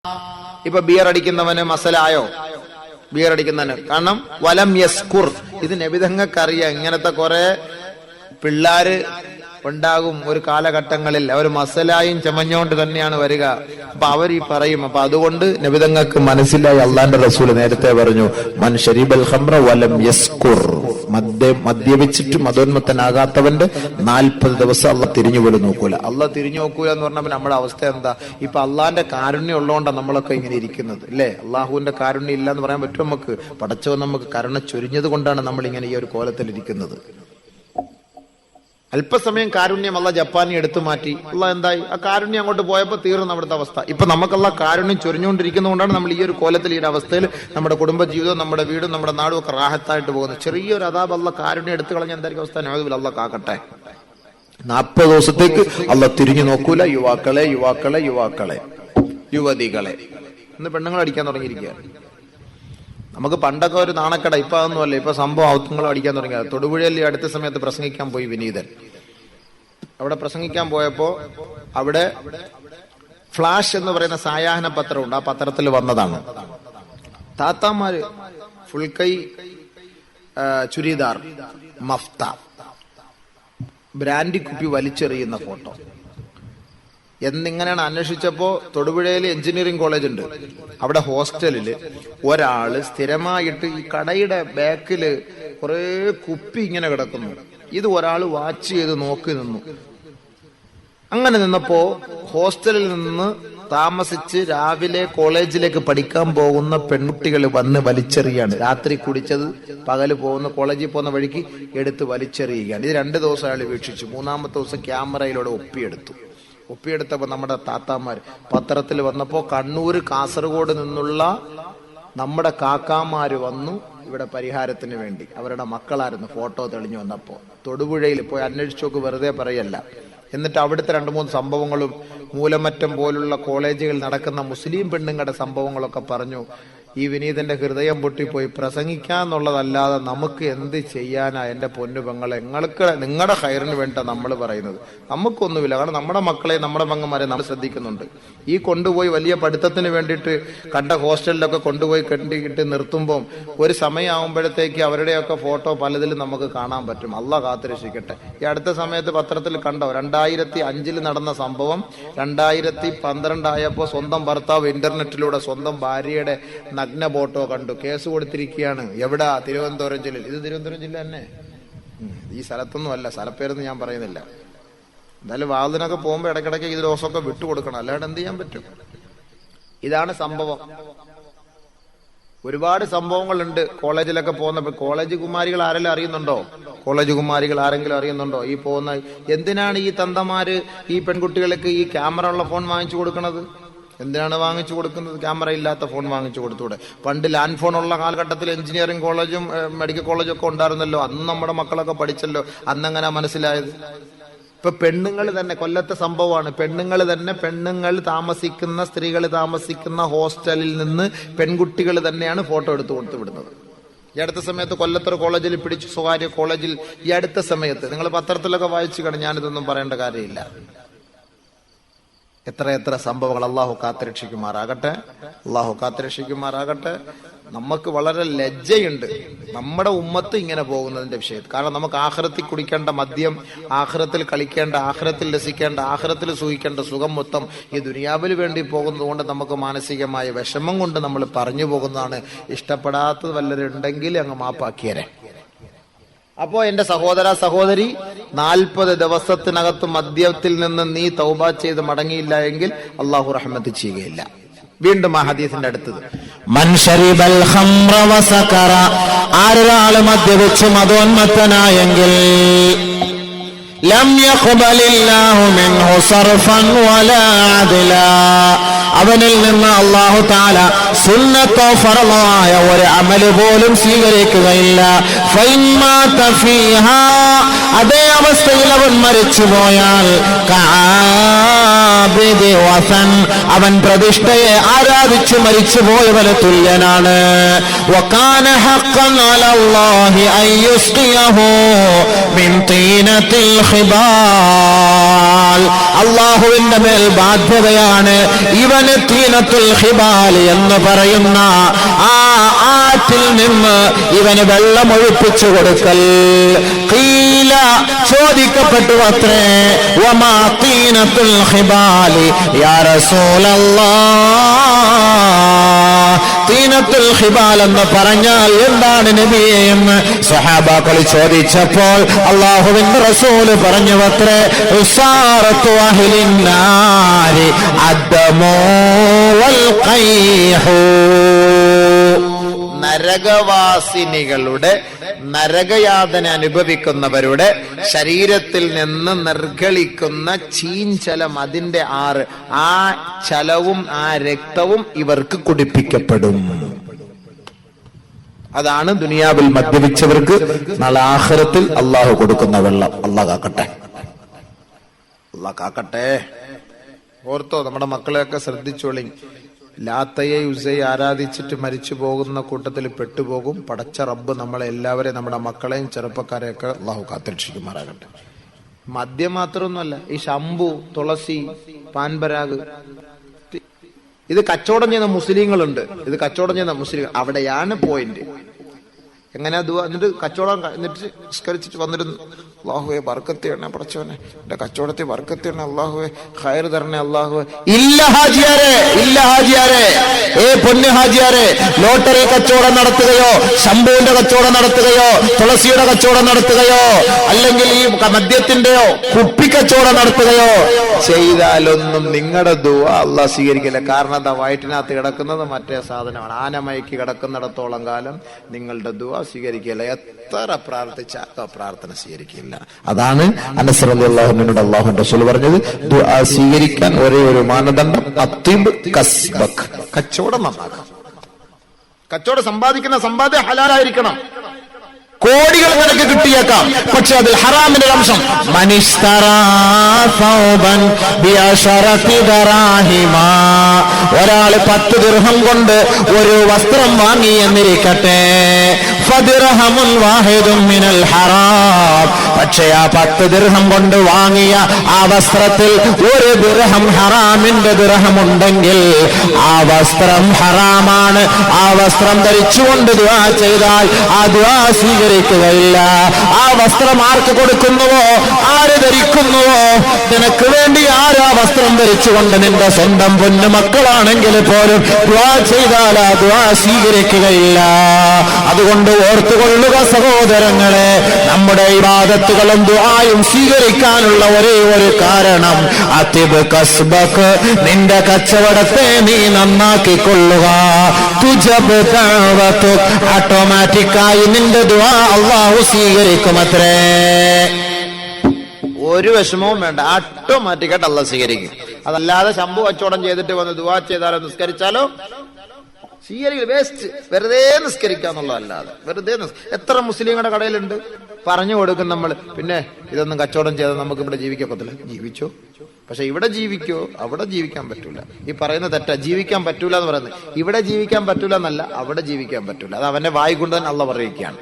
ഇപ്പൊ beer അടിക്കുന്നവന് മസലായോ? Beer അടിക്കുന്നവന് കാരണം വലം യസ്കുർ, ഇത് നബിതങ്ങൾക്കറിയാം. ഇങ്ങനത്തെ കുറെ പിള്ളാര് ഉണ്ടാകും ഒരു കാലഘട്ടങ്ങളിൽ. അവർ മസലായും ചമഞ്ഞോണ്ട് തന്നെയാണ് വരിക. അപ്പൊ അവർ ഈ പറയും. അപ്പൊ അതുകൊണ്ട് നബിതങ്ങൾക്ക് മനസ്സിലായി. അള്ളാന്റെ റസൂൽ നേരത്തെ പറഞ്ഞു, മൻ ശരീബൽ ഖംറ വലം യസ്കുർ, മദ്യപിച്ചിട്ട് മതോന്മത്തനാകാത്തവന്റെ 40 ദിവസം അള്ളാഹ് തിരിഞ്ഞു പോലും നോക്കൂല. അള്ളാഹ് തിരിഞ്ഞു നോക്കൂല എന്ന് പറഞ്ഞപ്പോൾ നമ്മുടെ അവസ്ഥ എന്താ? ഇപ്പൊ അള്ളാന്റെ കാരുണ്യം ഉള്ളതുകൊണ്ടാണ് നമ്മളൊക്കെ ഇങ്ങനെ ഇരിക്കുന്നത്, അല്ലേ? അള്ളാഹുവിന്റെ കാരുണ്യം ഇല്ല എന്ന് പറയാൻ പറ്റും നമുക്ക്? പടച്ചവൻ നമുക്ക് കരുണ ചൊരിഞ്ഞത് കൊണ്ടാണ് നമ്മൾ ഇങ്ങനെ ഈ ഒരു കോലത്തിൽ ഇരിക്കുന്നത്. അല്പസമയം കാരുണ്യം അള്ളാഹ് ജപ്പാനി എടുത്തു മാറ്റി. അള്ളാഹ് എന്തായി? ആ കാരുണ്യം അങ്ങോട്ട് പോയപ്പോൾ തീർന്നു അവിടുത്തെ അവസ്ഥ. ഇപ്പൊ നമുക്കുള്ള കാരുണ്യം ചൊരിഞ്ഞുകൊണ്ടിരിക്കുന്നതുകൊണ്ടാണ് നമ്മൾ ഈ ഒരു കോലത്തിൽ, ഈ ഒരു അവസ്ഥയിൽ നമ്മുടെ കുടുംബജീവിതവും നമ്മുടെ വീടും നമ്മുടെ നാടും ഒക്കെ റാഹത്തായിട്ട് പോകുന്നത്. ചെറിയൊരു അതാബ് അള്ളാഹ് കാരുണ്യം എടുത്തു കളഞ്ഞ എന്തായിരിക്കും അവസ്ഥ? നഅൂദുബില്ലാഹ്, അള്ളാഹ് കാക്കട്ടെ. 40 ദിവസത്തേക്ക് അള്ളാഹ് തിരിഞ്ഞു നോക്കൂല. യുവാക്കളെ യുവാക്കളെ യുവാക്കളെ യുവതികളെ ഇന്ന് പെണ്ണുങ്ങൾ അടിക്കാൻ തുടങ്ങിയിരിക്കുകയാണ്. നമുക്ക് പണ്ടൊക്കെ ഒരു നാണക്കട, ഇപ്പൊ അതൊന്നുമല്ല. ഇപ്പൊ സംഭവം ഔത്തുങ്ങളും അടിക്കാൻ തുടങ്ങിയ. തൊടുപുഴയിൽ അടുത്ത സമയത്ത് പ്രസംഗിക്കാൻ പോയി വിനീതൻ. അവിടെ പ്രസംഗിക്കാൻ പോയപ്പോ അവിടെ ഫ്ലാഷ് എന്ന് പറയുന്ന സായാഹ്ന പത്രമുണ്ട്. ആ പത്രത്തിൽ വന്നതാണ് താത്താമാര് ഫുൾ കൈ ചുരിദാർ, മഫ്ത, ബ്രാൻഡി കുപ്പി വലിച്ചെറിയുന്ന ഫോട്ടോ. എന്നിങ്ങനെയാണ് അന്വേഷിച്ചപ്പോ തൊടുപുഴയിൽ എഞ്ചിനീയറിംഗ് കോളേജ് ഉണ്ട്. അവിടെ ഹോസ്റ്റലില് ഒരാള് സ്ഥിരമായിട്ട് ഈ കടയുടെ ബാക്കില് കുറെ കുപ്പി ഇങ്ങനെ കിടക്കുന്നു. ഇത് ഒരാൾ വാച്ച് ചെയ്ത് നോക്കി നിന്നു. അങ്ങനെ നിന്നപ്പോ ഹോസ്റ്റലിൽ നിന്ന് താമസിച്ച് രാവിലെ കോളേജിലേക്ക് പഠിക്കാൻ പോകുന്ന പെൺകുട്ടികൾ വന്ന് വലിച്ചെറിയാണ്. രാത്രി കുടിച്ചത് പകല് പോകുന്ന കോളേജിൽ പോകുന്ന വഴിക്ക് എടുത്ത് വലിച്ചെറിയുകയാണ്. ഇത് 2 ദിവസം അയാൾ വീക്ഷിച്ചു. 3-ാമത്തെ ദിവസം ക്യാമറയിലൂടെ ഒപ്പിയെടുത്തപ്പോ നമ്മുടെ താത്താമാര് പത്രത്തിൽ വന്നപ്പോ കണ്ണൂര് കാസർഗോഡ് നിന്നുള്ള നമ്മുടെ കാക്കാമാര് വന്നു ഇവിടെ പരിഹാരത്തിന് വേണ്ടി. അവരുടെ മക്കളായിരുന്നു. ഫോട്ടോ തെളിഞ്ഞു വന്നപ്പോ തൊടുപുഴയിൽ പോയി അന്വേഷിച്ചു നോക്ക്, വെറുതെ പറയല്ല. എന്നിട്ട് അവിടുത്തെ 2-3 സംഭവങ്ങളും മൂലമറ്റം പോലുള്ള കോളേജുകളിൽ നടക്കുന്ന മുസ്ലിം പെണ്ണുങ്ങളുടെ സംഭവങ്ങളൊക്കെ പറഞ്ഞു. ഈ വിനീതന്റെ ഹൃദയം പൊട്ടിപ്പോയി. പ്രസംഗിക്കാന്നുള്ളതല്ലാതെ നമുക്ക് എന്ത് ചെയ്യാനാ എന്റെ പൊന്നു പെങ്ങളെ? നിങ്ങളുടെ ഹൈറിന് വേണ്ട നമ്മൾ പറയുന്നത്. നമുക്കൊന്നുമില്ല. കാരണം നമ്മുടെ മക്കളെ, നമ്മുടെ പെങ്ങന്മാരെ നമ്മൾ ശ്രദ്ധിക്കുന്നുണ്ട്. ഈ കൊണ്ടുപോയി വലിയ പഠിത്തത്തിന് വേണ്ടിയിട്ട് കണ്ട ഹോസ്റ്റലിലൊക്കെ കൊണ്ടുപോയി കെട്ടിയിട്ട് നിർത്തുമ്പോൾ ഒരു സമയമാകുമ്പോഴത്തേക്ക് അവരുടെയൊക്കെ ഫോട്ടോ പലതിലും നമുക്ക് കാണാൻ പറ്റും. അള്ളാഹ് കാത്തുരക്ഷിക്കട്ടെ. ഈ അടുത്ത സമയത്ത് പത്രത്തിൽ കണ്ടോ, 2005 നടന്ന സംഭവം 2012 ആയപ്പോ സ്വന്തം ഭർത്താവ് ഇന്റർനെറ്റിലൂടെ സ്വന്തം ഭാര്യയുടെ നഗ്ന ഫോട്ടോ കണ്ടു. കേസ് കൊടുത്തിരിക്കുകയാണ്. എവിടാ? തിരുവനന്തപുരം ജില്ലയിൽ. ഇത് തിരുവനന്തപുരം ജില്ല തന്നെ. ഈ സ്ഥലത്തൊന്നും അല്ല, സ്ഥലപ്പേരൊന്നും ഞാൻ പറയുന്നില്ല. എന്തായാലും വാതിനൊക്കെ പോകുമ്പോ ഇടയ്ക്കിടയ്ക്ക് ഇത് ദിവസമൊക്കെ വിട്ടുകൊടുക്കണം, അല്ലാണ്ട് എന്ത് ചെയ്യാൻ പറ്റും? ഇതാണ് സംഭവം. ഒരുപാട് സംഭവങ്ങളുണ്ട് കോളേജിലൊക്കെ പോകുന്ന. കോളേജ് കുമാരികൾ ആരെങ്കിലും അറിയുന്നുണ്ടോ? കോളേജ് കുമാരികൾ ആരെങ്കിലും അറിയുന്നുണ്ടോ? ഈ പോകുന്ന എന്തിനാണ് ഈ തന്തമാര് ഈ പെൺകുട്ടികൾക്ക് ഈ ക്യാമറ ഉള്ള ഫോൺ വാങ്ങിച്ചു കൊടുക്കുന്നത്? എന്തിനാണ് വാങ്ങിച്ചു കൊടുക്കുന്നത്? ക്യാമറ ഇല്ലാത്ത ഫോൺ വാങ്ങിച്ചു കൊടുത്തൂടെ? പണ്ട് ലാൻഡ് ഫോൺ ഉള്ള കാലഘട്ടത്തിൽ എഞ്ചിനീയറിംഗ് കോളേജും മെഡിക്കൽ കോളേജും ഒക്കെ ഉണ്ടായിരുന്നല്ലോ. അന്ന് നമ്മുടെ മക്കളൊക്കെ പഠിച്ചല്ലോ. അന്നെങ്ങനെ മനസ്സിലായത്? ഇപ്പൊ പെണ്ണുങ്ങൾ തന്നെ, കൊല്ലത്തെ സംഭവമാണ്. പെണ്ണുങ്ങൾ താമസിക്കുന്ന, സ്ത്രീകൾ താമസിക്കുന്ന ഹോസ്റ്റലിൽ നിന്ന് പെൺകുട്ടികൾ തന്നെയാണ് ഫോട്ടോ എടുത്തു കൊടുത്തു വിടുന്നത്. ഈ അടുത്ത സമയത്ത് കൊല്ലത്തൊരു കോളേജിൽ പിടിച്ചു, സ്വകാര്യ കോളേജിൽ. ഈ അടുത്ത സമയത്ത് നിങ്ങൾ പത്രത്തിലൊക്കെ വായിച്ചു കാണും, ഞാനിതൊന്നും പറയേണ്ട കാര്യമില്ല. എത്ര സംഭവങ്ങൾ. അള്ളാഹു കാത്തുരക്ഷിക്കുമാറാകട്ടെ, അള്ളാഹു കാത്തുരക്ഷിക്കുമാറാകട്ടെ. നമുക്ക് വളരെ ലജ്ജയുണ്ട് നമ്മുടെ ഉമ്മത്ത് ഇങ്ങനെ പോകുന്നതിന്റെ വിഷയത്തിൽ. കാരണം നമുക്ക് ആഖിറത്തിൽ കുടിക്കേണ്ട മദ്യം, ആഖിറത്തിൽ കളിക്കേണ്ട, ആഖിറത്തിൽ രസിക്കേണ്ട, ആഖിറത്തിൽ സുഖിക്കേണ്ട സുഖം മൊത്തം ഈ ദുനിയാവിൽ വേണ്ടി പോകുന്നത് കൊണ്ട് നമുക്ക് മാനസികമായ വിഷമം കൊണ്ട് നമ്മൾ പറഞ്ഞു പോകുന്നതാണ്. ഇഷ്ടപ്പെടാത്തത് വല്ലരുണ്ടെങ്കിൽ അങ്ങ് മാപ്പാക്കിയരെ. അപ്പോ എന്റെ സഹോദര സഹോദരി, 40 ദിവസത്തിനകത്ത് മദ്യത്തിൽ നിന്ന് നീ തൗബ ചെയ്ത് മടങ്ങിയില്ല എങ്കിൽ അള്ളാഹു റഹ്മത്ത് ചെയ്യുകയില്ല. വീണ്ടും ആ ഹദീസിന്റെ അടുത്തത്, മൻ ശരിബൽ ഖംറ വസകറ, ആരൊരാള് മദ്യപിച്ച് മതോന്മത്തനായെങ്കിൽ ലം യഖ്ബലില്ലാഹു മിൻഹു സർഫൻ വലാ അദ്ലാ, അവനിൽ നിന്ന് അല്ലാഹു തആല സുന്നത്തോ ഫർളായ ഒരു അമൽ പോലും സ്വീകരിക്കുകയില്ല. ഫഇമ്മാ തഫീഹാ, അതേ അവസ്ഥയിൽ അവൻ മരിച്ചുപോയാൽ അവൻ പ്രതിഷ്ഠയെ ആരാധിച്ചു മരിച്ചുപോയവന് തുല്യനാണ്. വകാന ഹഖ്ഖൻ അലല്ലാഹി അൻ യുസ്ഖിയഹു മിൻ തീനത്തിൽ ഖിബാൽ. അല്ലാഹുവിന്റെ മേൽ ബാധ്യതയാണ് ഇവന് തീനത്തുൽ ഖിബാൽ എന്ന് പറയുന്ന ആ ആറ്റിൽ നിന്ന് ഇവന് വെള്ളം ഒഴിപ്പിച്ചു കൊടുക്കൽ. ഖീല ചോദിക്കപ്പെട്ടു അത്രേ വമാ തീനത്തുൽ ഖിബാൽ യാ റസൂലല്ലാഹ്, തീനത്തുൽ ഖിബാൽ എന്ന് പറഞ്ഞാൽ എന്താണ് നബിയേ എന്ന് സ്വഹാബാക്കൾ ചോദിച്ചപ്പോൾ അല്ലാഹുവിന്റെ റസൂല് പറഞ്ഞു അത്രേ ഉസാറത്തു അഹ്ലിൻ നാരി അദ്ദമു വൽ ഖൈഹു. നരകവാസിനികളുടെ, നരകയാതന അനുഭവിക്കുന്നവരുടെ ശരീരത്തിൽ നിന്ന് നിർഗളിക്കുന്ന ചീഞ്ചലം, അതിന്റെ ആറ്, ആ ചലവും ആ രക്തവും ഇവർക്ക് കുടിപ്പിക്കപ്പെടും. അതാണ് ദുനിയാവിൽ മദ്യപിച്ചവർക്ക് നാളെ ആഖിറത്തിൽ അള്ളാഹു കൊടുക്കുന്ന വെള്ളം. അള്ളാഹ് കാക്കട്ടെ, അള്ളാഹ് കാക്കട്ടെ. ഓർത്തോ, നമ്മുടെ മക്കളെയൊക്കെ ശ്രദ്ധിച്ചോളി. ലാത്തയെ ഉസയെ ആരാധിച്ചിട്ട് മരിച്ചു പോകുന്ന കൂട്ടത്തിൽ പെട്ടുപോകും. പടച്ച റബ്ബ് നമ്മളെ എല്ലാവരെയും, നമ്മുടെ മക്കളെയും ചെറുപ്പക്കാരെയൊക്കെ അള്ളാഹു കാത്തുരക്ഷിക്കുമാറാകട്ടെ. മദ്യം മാത്രമൊന്നുമല്ല, ഈ ശംഭു, തുളസി, പാൻപരാഗ്, ഇത് കച്ചവടം ചെയ്യുന്ന മുസ്ലിങ്ങളുണ്ട്. ഇത് കച്ചവടം ചെയ്യുന്ന മുസ്ലിം, അവിടെയാണ് പോയിന്റ്. എങ്ങനെയാ ദുആ? എന്നിട്ട് കച്ചവടം എന്നിട്ട് നിസ്കരിച്ചിട്ട് വന്നിരുന്നു, അല്ലാഹുവേ ബർക്കത്ത് തരണേ പടച്ചോനെ, എന്റെ കച്ചവടത്തിൽ ബർക്കത്ത് തരണേ അല്ലാഹുവേ, ഖൈർ തരണേ അല്ലാഹുവേ. ഇല്ല ഹാജിയാരെ, ഇല്ല ഹാജിയാരെ, പൊന്നു ഹാജിയാരെ, ലോട്ടറി കച്ചവടം നടത്തുകയോ ശംഭുവിന്റെ കച്ചവടം നടത്തുകയോ തുളസിയുടെ കച്ചവടം നടത്തുകയോ അല്ലെങ്കിൽ ഈ മദ്യത്തിന്റെയോ കുപ്പി കച്ചവടം നടത്തുകയോ ചെയ്താലൊന്നും നിങ്ങളുടെ ദുആ അല്ലാഹ് സ്വീകരിക്കില്ല. കാരണം എന്താ? വയറ്റിനകത്ത് കിടക്കുന്നത് മറ്റേ സാധനമാണ്. ആനമയക്ക് കിടക്കുന്നിടത്തോളം കാലം നിങ്ങളുടെ ദുആ സ്വീകരിക്കില്ല. എത്ര പ്രാർത്ഥിച്ചാൽ പ്രാർത്ഥന സ്വീകരിക്കില്ല. അതാണ് അനസ് റളിയല്ലാഹു അൻഹുവിനോട് അല്ലാഹുവിന്റെ റസൂൽ പറഞ്ഞത്, ദുആ സ്വീകരിക്കാൻ ഒരേ ഒരു മാനദണ്ഡം അത്തിബ് കസ്ബക്, കച്ചവടം നന്നാക്കാം. കച്ചവടം സമ്പാദിക്കുന്ന സമ്പാദ്യം ഹലാലായിരിക്കണം. കോടികൾ നിനക്ക് കിട്ടിയേക്കാം, പക്ഷെ അതിൽ ഹറാമിന്റെ അംശം. ഒരാള് 10 ദിർഹം കൊണ്ട് ഒരു വസ്ത്രം വാങ്ങി എന്നിരിക്കട്ടെ, പക്ഷെ ആ 10 ദിർഹം കൊണ്ട് വാങ്ങിയ ആ വസ്ത്രത്തിൽ ഒരു ദിർഹം ഹറാമിന്റെ ദിർഹം ഉണ്ടെങ്കിൽ ആ വസ്ത്രം ഹറാമാണ്. ആ വസ്ത്രം ധരിച്ചുകൊണ്ട് ദുആ ചെയ്താൽ ആ ദുആ സ്വീകരിക്കുകയില്ല. ആ വസ്ത്രം ആർക്ക് കൊടുക്കുന്നുവോ, ആര് ധരിക്കുന്നുവോ, നിനക്ക് വേണ്ടി ആരാ വസ്ത്രം ധരിച്ചുകൊണ്ട് നിന്റെ സ്വന്തം പൊന്നു മക്കളാണെങ്കിൽ പോലും ദുആ ചെയ്താൽ ആ ദുആ സ്വീകരിക്കുകയില്ല. അതുകൊണ്ട് ഓർത്തുകൊള്ളുക സഹോദരങ്ങളെ, നമ്മുടെ ഇബാദത്തുകളും ദുആയും സ്വീകരിക്കാനുള്ള ഒരേ ഒരു കാരണം അതിബ് കസ്ബക്, നിന്റെ കച്ചവടത്തെ നീ നന്നാക്കിക്കൊള്ളുക. തുജബ് ദഅവതുക്, ഓട്ടോമാറ്റിക്കായി നിന്റെ ദുആ അല്ലാഹു സ്വീകരിക്കുമത്രേ. ഒരു വിഷമവും വേണ്ട, ഓട്ടോമാറ്റിക്കായിട്ട് അല്ലാഹ് സ്വീകരിക്കും. അതല്ലാതെ ശംഭു കച്ചവടം ചെയ്തിട്ട് വന്ന് ദുആ ചെയ്താലോ നിസ്കരിച്ചാലോ സ്വീകരിക്കില്ല. വേസ്റ്റ്, വെറുതെ നിസ്കരിക്കാന്നുള്ളതല്ലാതെ വെറുതെ. എത്ര മുസ്ലിങ്ങളുടെ കടയിലുണ്ട്, പറഞ്ഞു കൊടുക്കും നമ്മൾ. പിന്നെ ഇതൊന്നും കച്ചവടം ചെയ്താൽ നമുക്ക് ഇവിടെ ജീവിക്കത്തില്ല. ജീവിച്ചോ, പക്ഷെ ഇവിടെ ജീവിക്കോ, അവിടെ ജീവിക്കാൻ പറ്റൂല. ഈ പറയുന്ന തെറ്റാ. ജീവിക്കാൻ പറ്റൂല എന്ന് പറയുന്നത്, ഇവിടെ ജീവിക്കാൻ പറ്റൂല എന്നല്ല, അവിടെ ജീവിക്കാൻ പറ്റൂല. അത് അവന്റെ വായി കൊണ്ട് തന്നെ അള്ളാഹ് പറയുകയാണ്.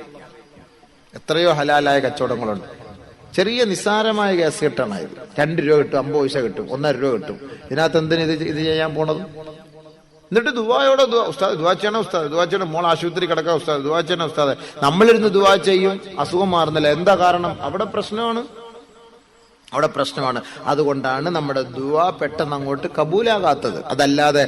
എത്രയോ ഹലാലായ കച്ചവടങ്ങളുണ്ട്. ചെറിയ നിസ്സാരമായ ഗ്യാസ് കിട്ടണം. ഇത് 2 രൂപ കിട്ടും, 50 പൈസ കിട്ടും, 1.5 രൂപ കിട്ടും. ഇതിനകത്ത് എന്തിനു ഇത് ചെയ്യാൻ പോണത്? എന്നിട്ട് ദുആയോടെ ഉസ്താദ് ദുആ ചെയ്യണം, ഉസ്താദ് ദുആ ചെയ്യണം, മോൾ ആശുപത്രി കിടക്കുക ഉസ്താദ് ദുആ ചെയ്യണം ഉസ്താദ്. നമ്മളിരുന്ന് ദുആ ചെയ്യും, അസുഖം മാറുന്നില്ല. എന്താ കാരണം? അവിടെ പ്രശ്നമാണ്. അതുകൊണ്ടാണ് നമ്മുടെ ദുആ പെട്ടെന്ന് അങ്ങോട്ട് കബൂലാകാത്തത്. അതല്ലാതെ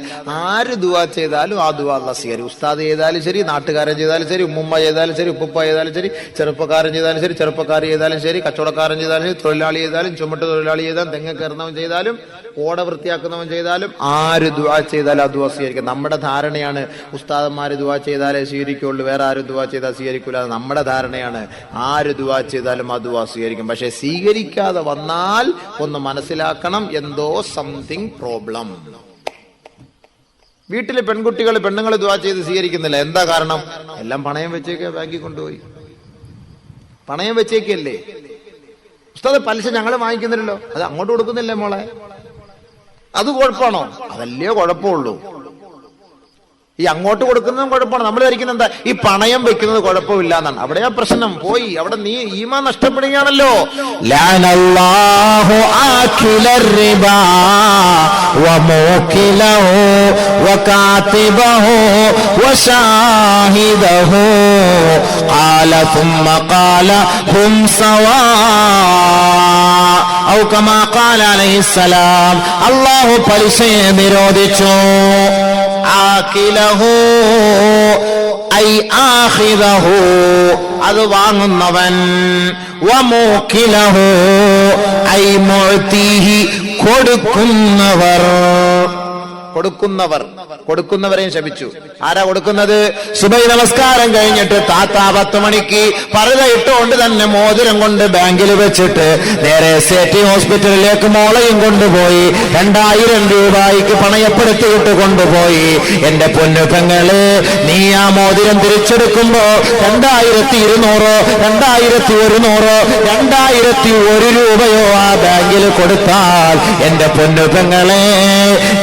ആര് ദുആ ചെയ്താലും ആ ദുആ അല്ലാഹ് സ്വീകരിക്കും. ഉസ്താദ് ചെയ്താലും ശരി, നാട്ടുകാരൻ ചെയ്താലും ശരി, ഉമ്മുമ്മ ചെയ്താലും ശരി, ഉപ്പുപ്പ ചെയ്താലും ശരി, ചെറുപ്പക്കാരൻ ചെയ്താലും ശരി, ചെറുപ്പക്കാർ ചെയ്താലും ശരി, കച്ചവടക്കാരൻ ചെയ്താലും ശരി, തൊഴിലാളി ചെയ്താലും, ചുമട്ട് തൊഴിലാളി ചെയ്താലും, തെങ്ങ് കയറുന്നവൻ ചെയ്താലും, ഓട വൃത്തിയാക്കുന്നവൻ ചെയ്താലും, ആര് ദുആ ചെയ്താലും ആ ദുആ സ്വീകരിക്കും. നമ്മുടെ ധാരണയാണ് ഉസ്താദന്മാര് ദുആ ചെയ്താലേ സ്വീകരിക്കുള്ളൂ, വേറെ ആരും ദുആ ചെയ്താൽ സ്വീകരിക്കൂല. നമ്മുടെ ധാരണയാണ് ആര് ദുആ ചെയ്താലും ആ ദുആ സ്വീകരിക്കും. പക്ഷെ സ്വീകരിക്കാതെ വന്നാൽ ഒന്ന് മനസ്സിലാക്കണം, എന്തോ സംതിങ് പ്രോബ്ലം. വീട്ടിലെ പെണ്ണുങ്ങൾ ദുആ ചെയ്ത് സ്വീകരിക്കുന്നില്ല. എന്താ കാരണം? എല്ലാം പണയം വെച്ചേക്കെ, ബാങ്കിൽ കൊണ്ടുപോയി പണയം വെച്ചേക്കല്ലേ. ഉസ്താദ് പലിശ ഞങ്ങൾ വാങ്ങിക്കുന്നില്ലല്ലോ, അത് അങ്ങോട്ട് കൊടുക്കുന്നില്ലേ മോളെ, അത് കുഴപ്പമാണോ? അതല്ലേ കുഴപ്പമുള്ളൂ. ഈ അങ്ങോട്ട് കൊടുക്കുന്നതും കുഴപ്പമാണ്. നമ്മൾ ധരിക്കുന്നത് എന്താ, ഈ പണയം വെക്കുന്നത് കുഴപ്പമില്ല എന്നാണ്. അവിടെയാ പ്രശ്നം. പോയി അവിടെ നീ ഈമാൻ നഷ്ടപ്പെടുകയാണല്ലോ. ലഅനല്ലാഹു ആകിലർ റിബാ വമൂകിലഹു വകാതിബഹു വശാഹിദഹു ഖാല ثم قال هم سواء ഔ കമാ ഖാല അലൈഹിസ്സലാം. അല്ലാഹു പലിശയെ നിരോധിച്ചു. ആകിലഹു ഐ ആഖിദഹു, അത് വാങ്ങുന്നവൻ, വമൂകിലഹു ഐ മുഅ്തിഹി, കൊടുക്കുന്നവർ. കൊടുക്കുന്നവരെയും ശപിച്ചു. ആരാ കൊടുക്കുന്നത്? സുബൈ നമസ്കാരം കഴിഞ്ഞിട്ട് താത്ത 10 മണിക്ക് പർദ ഇട്ടുകൊണ്ട് തന്നെ മോതിരം കൊണ്ട് ബാങ്കിൽ വെച്ചിട്ട് നേരെ സേറ്റി ഹോസ്പിറ്റലിലേക്ക് മോളെയും കൊണ്ടുപോയി 2000 രൂപയ്ക്ക് പണയപ്പെടുത്തിയിട്ട് കൊണ്ടുപോയി. എന്റെ പൊന്നു പെങ്ങള്, നീ ആ മോതിരം തിരിച്ചെടുക്കുമ്പോ 2200, 2100, 2001 രൂപയോ ആ ബാങ്കിൽ കൊടുത്താൽ എന്റെ പൊന്നു പെങ്ങളെ,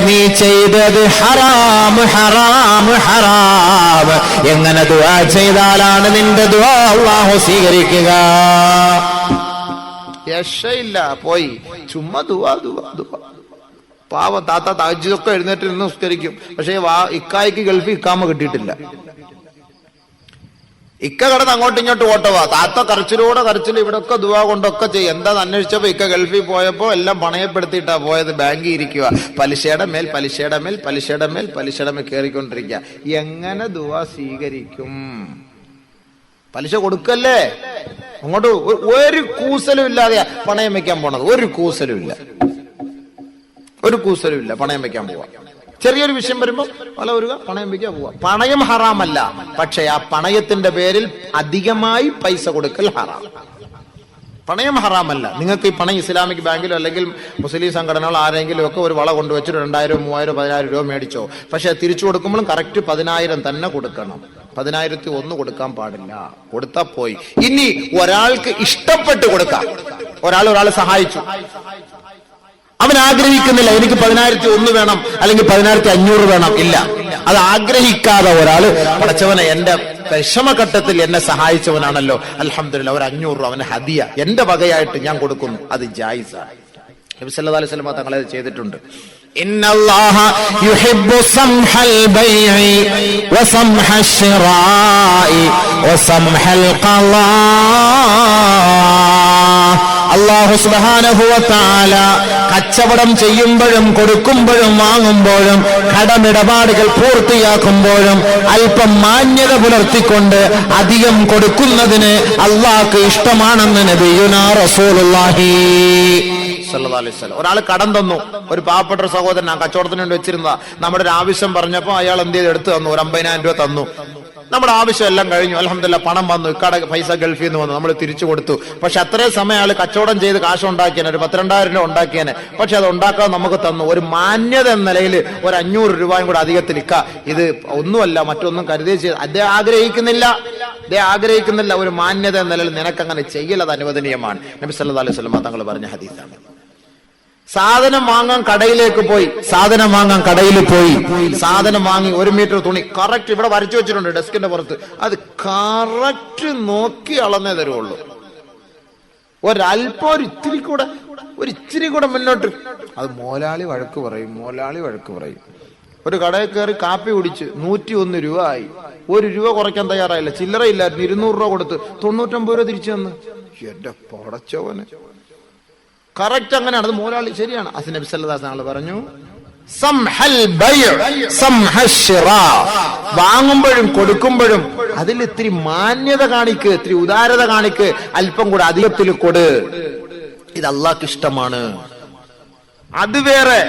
നീ ചെയ്തത് ഹറാം, ഹറാം, ഹറാം. എങ്ങനെ ദുആ ചെയ്താലാണ് നിന്റെ ദുആ അല്ലാഹു സ്വീകരിക്കുക? രക്ഷയില്ല. പോയി ചുമ്മാ ദുആ. പാവം താത്ത തഹജ്ജുദൊക്കെ എഴുന്നേറ്റ് നിന്ന് നിസ്കരിക്കും. പക്ഷേ ഇക്കായ്ക്ക് ഗൾഫിൽ ഇക്കാമ കിട്ടിയിട്ടില്ല. ഇക്ക കിടന്ന് അങ്ങോട്ടും ഇങ്ങോട്ടും ഓട്ടവാ. താത്ത കരച്ചിൽ ഇവിടൊക്കെ ദുആ കൊണ്ടൊക്കെ ചെയ്യും. എന്താന്ന് അന്വേഷിച്ചപ്പോ ഇക്ക ഗൾഫിൽ പോയപ്പോ എല്ലാം പണയപ്പെടുത്തിയിട്ടാ പോയത്. ബാങ്കിൽ ഇരിക്കുക, പലിശയുടെ മേൽ കയറിക്കൊണ്ടിരിക്കുക. എങ്ങനെ ദുആ സ്വീകരിക്കും? പലിശ കൊടുക്കല്ലേ. അങ്ങോട്ട് ഒരു കൂസലും ഇല്ലാതെ പണയം വെക്കാൻ പോണത്. ഒരു കൂസലും ഇല്ല പണയം വെക്കാൻ പോവാ. ചെറിയൊരു വിഷയം വരുമ്പോ പണയം വെക്കാൻ പോവാ. പണയം ഹറാമല്ല, പക്ഷെ ആ പണയത്തിന്റെ പേരിൽ അധികമായി പൈസ കൊടുക്കൽ ഹറാം. പണയം ഹറാമല്ല. നിങ്ങൾക്ക് ഈ പണം ഇസ്ലാമിക് ബാങ്കിലോ അല്ലെങ്കിൽ മുസ്ലിം സംഘടനകളോ ആരെങ്കിലും ഒക്കെ ഒരു വള കൊണ്ടുവച്ചിട്ട് 2000, 3000, 10000 രൂപ മേടിച്ചോ. പക്ഷെ തിരിച്ചു കൊടുക്കുമ്പോഴും കറക്റ്റ് 10000 തന്നെ കൊടുക്കണം. 10001 കൊടുക്കാൻ പാടില്ല. കൊടുത്താ പോയി. ഇനി ഒരാൾക്ക് ഇഷ്ടപ്പെട്ട് കൊടുക്കാം. ഒരാളെ സഹായിച്ചു, അവൻ ആഗ്രഹിക്കുന്നില്ല എനിക്ക് 10001 വേണം അല്ലെങ്കിൽ 10500 വേണം. ഇല്ല, അത് ആഗ്രഹിക്കാതെ ഒരാള്, പടച്ചവനെ എന്റെ വിഷമഘട്ടത്തിൽ എന്നെ സഹായിച്ചവനാണല്ലോ, അൽഹംദുലില്ലാഹ്, ഒരു 500 അവന് ഹദിയ എന്റെ വകയായിട്ട് ഞാൻ കൊടുക്കുന്നു. അത് ജായിസാണ്. നബി സല്ലല്ലാഹു അലൈഹി വസല്ലം തങ്ങൾ അത് ചെയ്തിട്ടുണ്ട്. ഇന്നല്ലാഹ യുഹിബ്ബു സംഹൽ ബൈഇ വസംഹൽ ശിറാഇ വസംഹൽ ഖളാ. അല്ലാഹു സുബ്ഹാനഹു വ തആല കച്ചവടം ചെയ്യുമ്പോഴും കൊടുക്കുമ്പോഴും വാങ്ങുമ്പോഴും കടമിടപാടുകൾ പൂർത്തിയാക്കുമ്പോഴും അല്പം മാന്യത പുലർത്തിക്കൊണ്ട് അധികം കൊടുക്കുന്നതിന് അല്ലാഹുക്ക് ഇഷ്ടമാണെന്ന് നബിയുനാ റസൂലുള്ളാഹി സല്ലല്ലാഹു അലൈഹി വസല്ലം. ഒരാൾ കടം തന്നു. ഒരു പാവപ്പെട്ട ഒരു സഹോദരൻ ആ കച്ചവടത്തിന് വേണ്ടി വെച്ചിരുന്ന നമ്മുടെ ഒരു ആവശ്യം പറഞ്ഞപ്പോ അയാൾ എന്ത് ചെയ്ത് എടുത്തു തന്നു. ഒരു 50000 രൂപ തന്നു. നമ്മുടെ ആവശ്യം എല്ലാം കഴിഞ്ഞു, അൽഹംദുലില്ലാഹ്, പണം വന്നു, ഇക്കാടെ പൈസ ഗൾഫിൽ നിന്ന് വന്നു, നമ്മൾ തിരിച്ചു കൊടുത്തു. പക്ഷെ അത്രയും സമയം ആള് കച്ചവടം ചെയ്ത് കാശ് ഉണ്ടാക്കിയേനെ, ഒരു 12000 രൂപ ഉണ്ടാക്കിയേനെ. പക്ഷെ അത് ഉണ്ടാക്കാൻ നമുക്ക് തന്നു. ഒരു മാന്യത എന്ന നിലയിൽ ഒരു 500 രൂപയും കൂടെ അധികത്തിൽ ഇക്ക, ഇത് ഒന്നുമല്ല മറ്റൊന്നും കരുതി ചെയ്ത് അദ്ദേഹം ആഗ്രഹിക്കുന്നില്ല. ഒരു മാന്യത എന്ന നിലയിൽ നിനക്കങ്ങനെ ചെയ്യൽ അത് അനുവദനീയമാണ്. നബി സല്ലല്ലാഹു അലൈഹി വസല്ലം തങ്ങൾ പറഞ്ഞ ഹദീസാണ്. സാധനം വാങ്ങാൻ കടയിൽ പോയി, സാധനം വാങ്ങി 1 മീറ്റർ തുണി കറക്റ്റ് ഇവിടെ വരച്ചു വെച്ചിട്ടുണ്ട് ഡെസ്കിന്റെ പുറത്ത്. അത് കറക്റ്റ് നോക്കി അളന്നേ തരുള്ളൂ. ഒരല്പം ഒരു ഇച്ചിരി കൂടെ മുന്നോട്ട്, അത് മോലാളി വഴക്ക് പറയും. ഒരു കടയിൽ കയറി കാപ്പി കുടിച്ച് 101 രൂപ ആയി. 1 രൂപ കുറയ്ക്കാൻ തയ്യാറായില്ല. ചില്ലറയില്ലായിരുന്നു. 200 രൂപ കൊടുത്ത് 99 രൂപ തിരിച്ചു തന്നു. എന്റെ പടച്ചവന്, കറക്റ്റ് അങ്ങനെയാണ്. അത് മോലാളി ശരിയാണ്. അത് നബി സല്ലല്ലാഹു അലൈഹി വസല്ലം പറഞ്ഞു, വാങ്ങുമ്പോഴും കൊടുക്കുമ്പോഴും അതിൽ ഇത്തിരി മാന്യത കാണിക്ക്, ഇത്തിരി ഉദാരത കാണിക്ക്, അല്പം കൂടെ അധികത്തിൽ കൊടു. ഇത് അല്ലാഹുക്ക് ഇഷ്ടമാണ്. അത് വേറെ.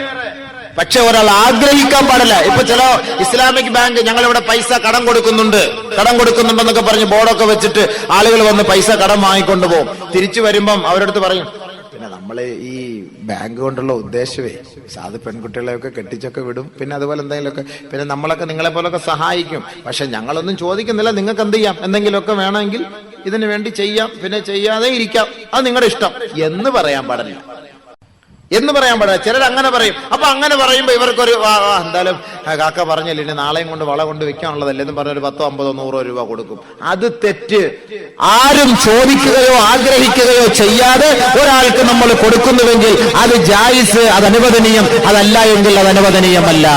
പക്ഷെ ഒരാൾ ആഗ്രഹിക്കാൻ പാടില്ല. ഇപ്പൊ ചില ഇസ്ലാമിക് ബാങ്ക് ഞങ്ങളിവിടെ പൈസ കടം കൊടുക്കുന്നുണ്ടെന്നൊക്കെ പറഞ്ഞ് ബോർഡൊക്കെ വെച്ചിട്ട് ആളുകൾ വന്ന് പൈസ കടം വാങ്ങിക്കൊണ്ടു പോകും. തിരിച്ചു വരുമ്പം അവരടുത്ത് പറയും, പിന്നെ നമ്മള് ഈ ബാങ്ക് കൊണ്ടുള്ള ഉദ്ദേശമേ സാധു പെൺകുട്ടികളെയൊക്കെ കെട്ടിച്ചൊക്കെ വിടും, പിന്നെ അതുപോലെ എന്തെങ്കിലുമൊക്കെ, പിന്നെ നമ്മളൊക്കെ നിങ്ങളെ പോലൊക്കെ സഹായിക്കും. പക്ഷെ ഞങ്ങളൊന്നും ചോദിക്കുന്നില്ല, നിങ്ങൾക്ക് എന്ത് ചെയ്യാം, എന്തെങ്കിലുമൊക്കെ വേണമെങ്കിൽ ഇതിനു വേണ്ടി ചെയ്യാം, പിന്നെ ചെയ്യാതെ ഇരിക്കാം, അത് നിങ്ങളുടെ ഇഷ്ടം എന്ന് പറയാൻ പാടില്ല. ചിലർ അങ്ങനെ പറയും. അപ്പൊ അങ്ങനെ പറയുമ്പോ ഇവർക്കൊരു എന്തായാലും കാക്ക പറഞ്ഞില്ല, ഇനി നാളെയും കൊണ്ട് വള കൊണ്ട് വെക്കാനുള്ളതല്ലേ എന്ന് പറഞ്ഞൊരു 10, 50, 100 രൂപ കൊടുക്കും. അത് തെറ്റ്. ആരും ചോദിക്കുകയോ ആഗ്രഹിക്കുകയോ ചെയ്യാതെ ഒരാൾക്ക് നമ്മൾ കൊടുക്കുന്നുവെങ്കിൽ അത് ജായിസ്, അത് അനുവദനീയം. അതല്ല എങ്കിൽ അത് അനുവദനീയമല്ല.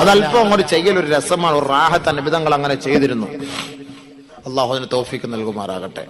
അതല്പം അങ്ങോട്ട് ചെയ്യലൊരു രസമാണ്, ഒരു റാഹത്ത്. നബിതങ്ങൾ അങ്ങനെ ചെയ്തിരുന്നു. അള്ളാഹു അതിന് തൗഫീക്ക് നൽകുമാറാകട്ടെ.